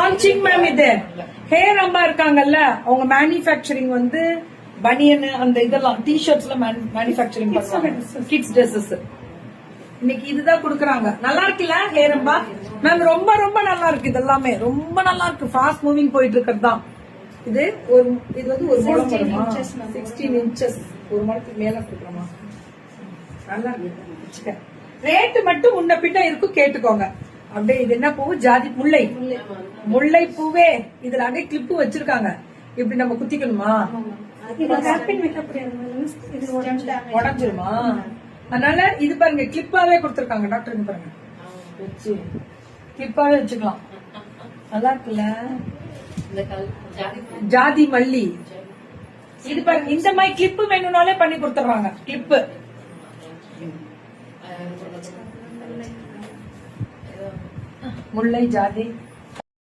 Launching ma'am. இது hair அம்மா இருக்காங்கல்ல, அவங்க மேனுஃபேக்சரிங் வந்து பனியன் அந்த இதெல்லாம் டி-ஷர்ட்ஸ்ல மேனுஃபேக்சரிங் பண்ணுவாங்க. கிட்ஸ் ட்ரெஸ்ஸஸ் இன்னைக்கு இதுதான் குடுக்கறாங்க. நல்லா இருக்குல்ல ஹேர் அம்பா மேம்? ரொம்ப ரொம்ப நல்லா இருக்கு. இதெல்லாமே ரொம்ப நல்லா இருக்கு. ஃபாஸ்ட் மூவிங் போயிட்டு இருக்கிறது தான் இது. இது வந்து ஒரு முழம் வருமா? 16 இன்ச்சஸ், ஒரு முழத்துக்கு மேல கொடுக்குறோமா? நல்லா இருக்கு. ரேட்டு மட்டும் முன்ன பின்ன இருக்கும், கேட்டுக்கோங்க. அப்படியே இது என்ன பூ? ஜாதி முல்லை. முல்லை பூவே இதுல அப்படியே கிளிப்பு வச்சிருக்காங்க. இப்படி நம்ம குத்திக்கணுமா? உடஞ்சிருமா? அதனால இது பாருங்க, கிளிப்பாவே கொடுத்திருக்காங்க டாக்டர். பாருங்க வச்சு கிளிப்பாவே வச்சுக்கலாம். நல்லா இருக்குல்ல? ஜாதி மல்லி. இது பாருங்க, இந்த மாதிரி கிளிப்பு வேணும்னாலே பண்ணி கொடுத்துறாங்க. கிளிப்பு முல்லை ஜாதி